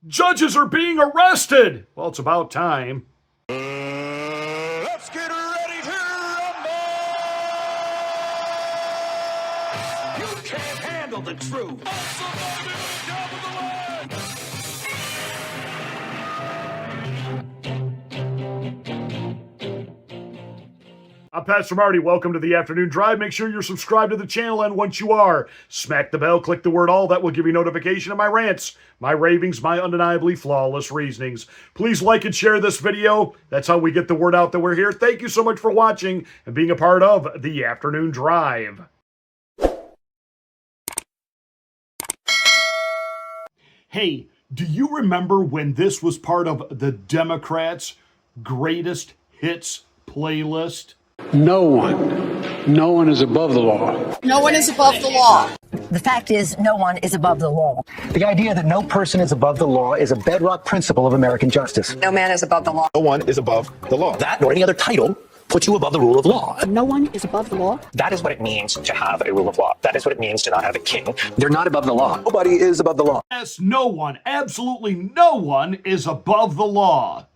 Judges are being arrested! Well, it's about time. Let's get ready to rumble! You can't handle the truth. I'm Pastor Marty. Welcome to the Afternoon Drive. Make sure you're subscribed to the channel, and once you are, smack the bell, click the word all. That will give you notification of my rants, my ravings, my undeniably flawless reasonings. Please like and share this video. That's how we get the word out that we're here. Thank you so much for watching and being a part of the Afternoon Drive. Hey, do you remember when this was part of the Democrats' greatest hits playlist? No one is above the law. No one is above the law. The fact is, no one is above the law. The idea that no person is above the law is a bedrock principle of American justice. No man is above the law. No one is above the law. That, nor any other title, puts you above the rule of law. No one is above the law. That is what it means to have a rule of law. That is what it means to not have a king. They're not above the law. Nobody is above the law. Yes, no one, absolutely no one is above the law.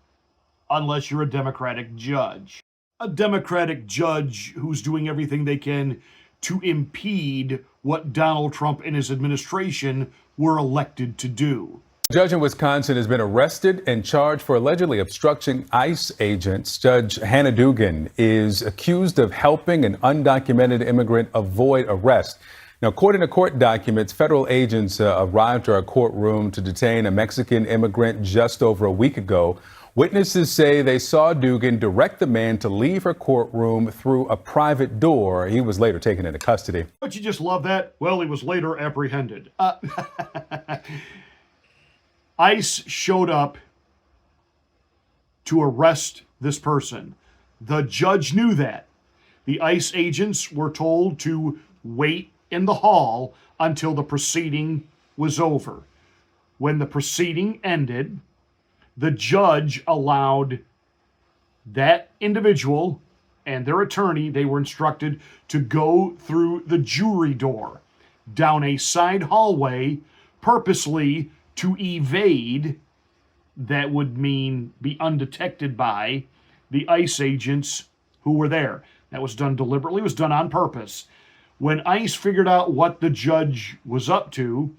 Unless you're a Democratic judge. A Democratic judge who's doing everything they can to impede what Donald Trump and his administration were elected to do. A judge in Wisconsin has been arrested and charged for allegedly obstructing ICE agents. Judge Hannah Dugan is accused of helping an undocumented immigrant avoid arrest. Now, according to court documents, federal agents arrived to our courtroom to detain a Mexican immigrant just over a week ago. Witnesses say they saw Dugan direct the man to leave her courtroom through a private door. He was later taken into custody. Don't you just love that? Well, he was later apprehended. ICE showed up to arrest this person. The judge knew that. The ICE agents were told to wait in the hall until the proceeding was over. When the proceeding ended, the judge allowed that individual and their attorney, they were instructed to go through the jury door, down a side hallway, purposely to evade, that would mean be undetected by, the ICE agents who were there. That was done deliberately, was done on purpose. When ICE figured out what the judge was up to,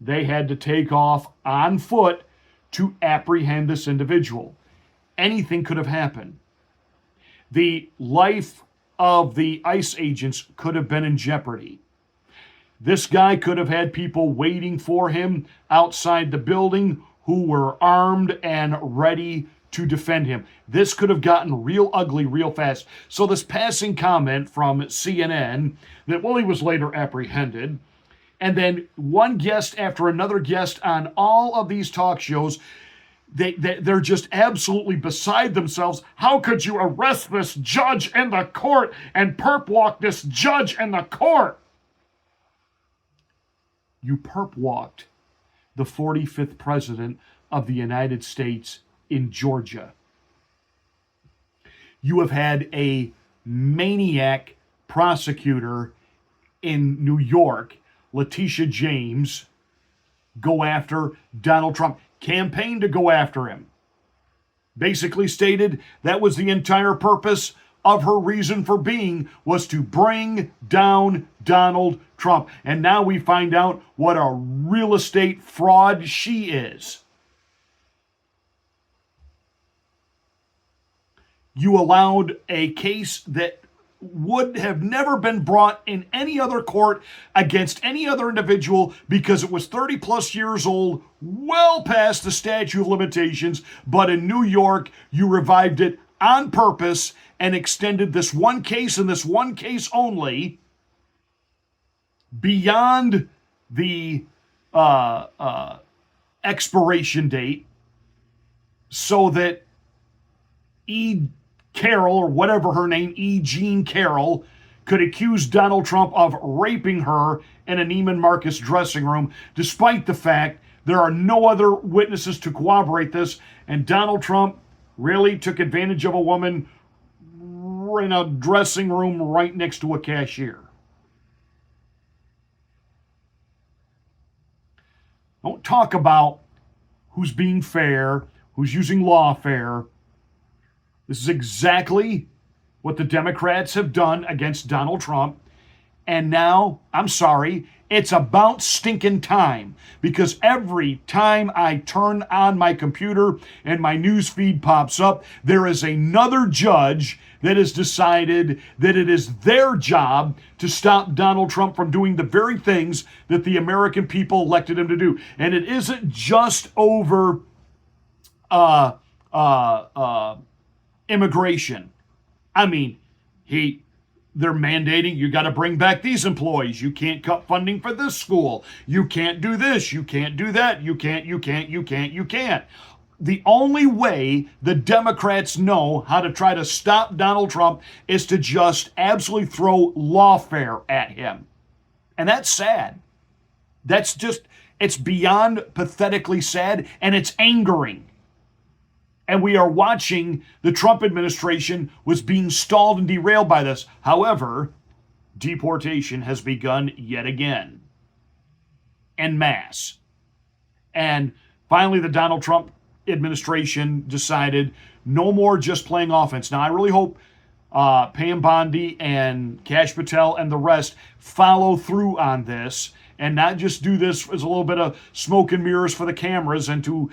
they had to take off on foot to apprehend this individual. Anything could have happened. The life of the ICE agents could have been in jeopardy. This guy could have had people waiting for him outside the building who were armed and ready to defend him. This could have gotten real ugly real fast. So this passing comment from CNN that, well, he was later apprehended, and then one guest after another guest on all of these talk shows, they're just absolutely beside themselves. How could you arrest this judge in the court and perp walk this judge in the court? You perp walked the 45th president of the United States in Georgia. You have had a maniac prosecutor in New York, Letitia James, go after Donald Trump, campaigned to go after him. Basically stated that was the entire purpose of her reason for being, was to bring down Donald Trump. And now we find out what a real estate fraud she is. You allowed a case that would have never been brought in any other court against any other individual because it was 30 plus years old, well past the statute of limitations. But in New York, you revived it on purpose and extended this one case and this one case only beyond the expiration date so that Carroll, or whatever her name, Jean Carroll, could accuse Donald Trump of raping her in a Neiman Marcus dressing room, despite the fact there are no other witnesses to corroborate this, and Donald Trump really took advantage of a woman in a dressing room right next to a cashier. Don't talk about who's being fair, who's using lawfare. This is exactly what the Democrats have done against Donald Trump. And now, I'm sorry, it's about stinking time, because every time I turn on my computer and my news feed pops up, there is another judge that has decided that it is their job to stop Donald Trump from doing the very things that the American people elected him to do. And it isn't just over immigration. I mean, they're mandating you got to bring back these employees. You can't cut funding for this school. You can't do this. You can't do that. You can't. The only way the Democrats know how to try to stop Donald Trump is to just absolutely throw lawfare at him. And that's sad. It's beyond pathetically sad, and it's angering. And we are watching the Trump administration was being stalled and derailed by this. However, deportation has begun yet again, en masse. And finally, the Donald Trump administration decided no more just playing offense. Now, I really hope Pam Bondi and Kash Patel and the rest follow through on this, and not just do this as a little bit of smoke and mirrors for the cameras and to,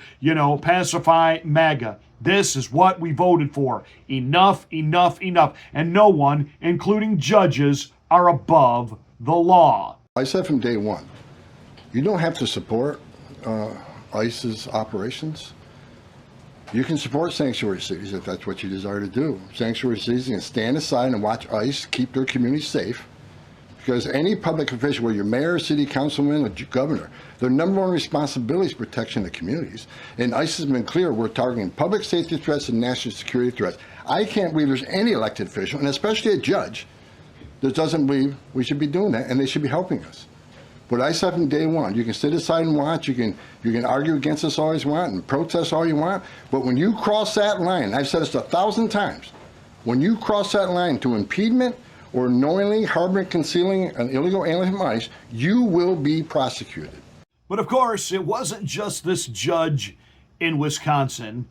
pacify MAGA. This is what we voted for. Enough. And no one, including judges, are above the law. I said from day one, you don't have to support ICE's operations. You can support sanctuary cities if that's what you desire to do. Sanctuary cities can stand aside and watch ICE keep their communities safe. Because any public official, whether you're mayor, city councilman, or governor, their number one responsibility is protection of the communities. And ICE has been clear, we're targeting public safety threats and national security threats. I can't believe there's any elected official, and especially a judge, that doesn't believe we should be doing that, and they should be helping us. But I said from day one, you can sit aside and watch, you can argue against us all you want and protest all you want, but when you cross that line, I've said this 1,000 times, when you cross that line to impediment or knowingly harboring, concealing an illegal alien from ICE, you will be prosecuted. But of course, it wasn't just this judge in Wisconsin.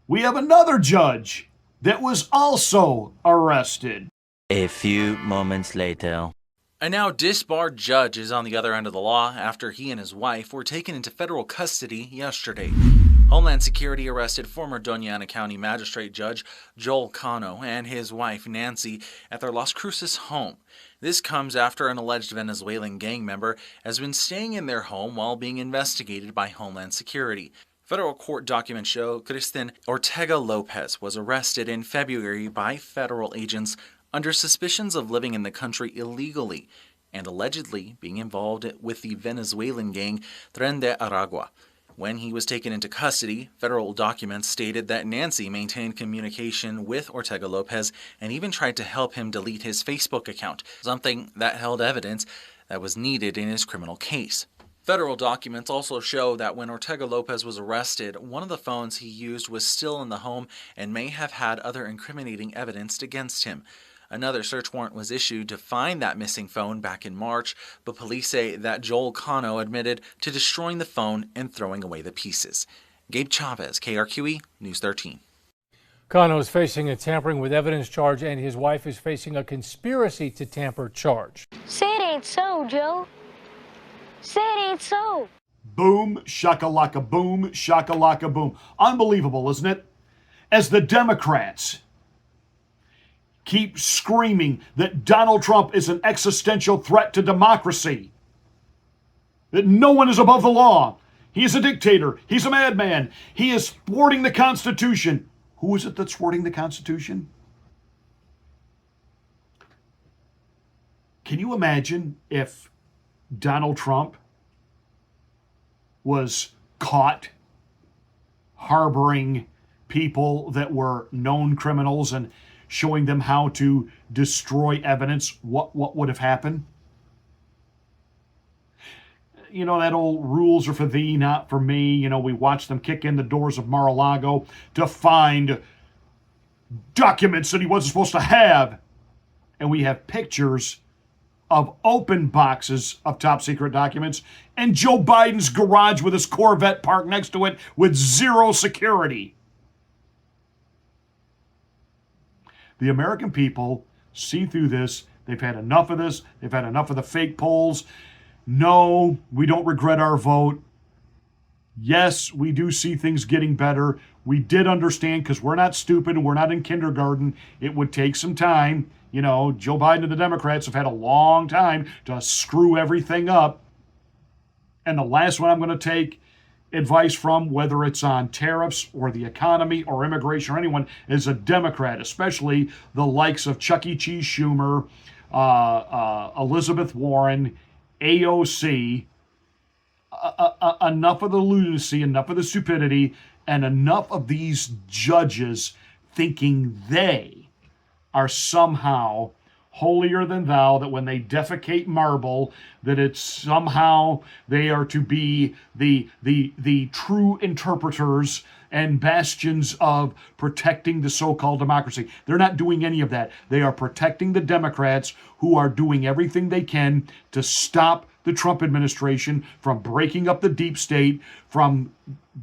We have another judge that was also arrested. A few moments later. A now disbarred judge is on the other end of the law after he and his wife were taken into federal custody yesterday. Homeland Security arrested former Doña Ana County Magistrate Judge Joel Cano and his wife Nancy at their Las Cruces home. This comes after an alleged Venezuelan gang member has been staying in their home while being investigated by Homeland Security. Federal court documents show Kristen Ortega Lopez was arrested in February by federal agents under suspicions of living in the country illegally and allegedly being involved with the Venezuelan gang Tren de Aragua. When he was taken into custody, federal documents stated that Nancy maintained communication with Ortega Lopez and even tried to help him delete his Facebook account, something that held evidence that was needed in his criminal case. Federal documents also show that when Ortega Lopez was arrested, one of the phones he used was still in the home and may have had other incriminating evidence against him. Another search warrant was issued to find that missing phone back in March, but police say that Joel Cano admitted to destroying the phone and throwing away the pieces. Gabe Chavez, KRQE, News 13. Cano is facing a tampering with evidence charge, and his wife is facing a conspiracy to tamper charge. Say it ain't so, Joe. Say it ain't so. Boom, shakalaka boom, shakalaka boom. Unbelievable, isn't it? As the Democrats keep screaming that Donald Trump is an existential threat to democracy, that no one is above the law. He is a dictator. He's a madman. He is thwarting the Constitution. Who is it that's thwarting the Constitution? Can you imagine if Donald Trump was caught harboring people that were known criminals and showing them how to destroy evidence? What would have happened? You know, that old rules are for thee, not for me. You know, we watched them kick in the doors of Mar-a-Lago to find documents that he wasn't supposed to have. And we have pictures of open boxes of top secret documents and Joe Biden's garage with his Corvette parked next to it with zero security. The American people see through this. They've had enough of this. They've had enough of the fake polls. No, we don't regret our vote. Yes, we do see things getting better. We did understand, because we're not stupid and we're not in kindergarten, it would take some time. You know, Joe Biden and the Democrats have had a long time to screw everything up. And the last one I'm going to take advice from, whether it's on tariffs or the economy or immigration or anyone, is a Democrat, especially the likes of Chuck E. Cheese Schumer, Elizabeth Warren, AOC. Enough of the lunacy, enough of the stupidity, and enough of these judges thinking they are somehow holier than thou, that when they defecate marble, that it's somehow they are to be the true interpreters and bastions of protecting the so-called democracy. They're not doing any of that. They are protecting the Democrats, who are doing everything they can to stop the Trump administration from breaking up the deep state, from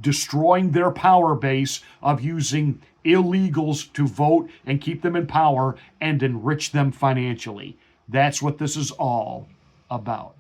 destroying their power base of using illegals to vote and keep them in power and enrich them financially. That's what this is all about.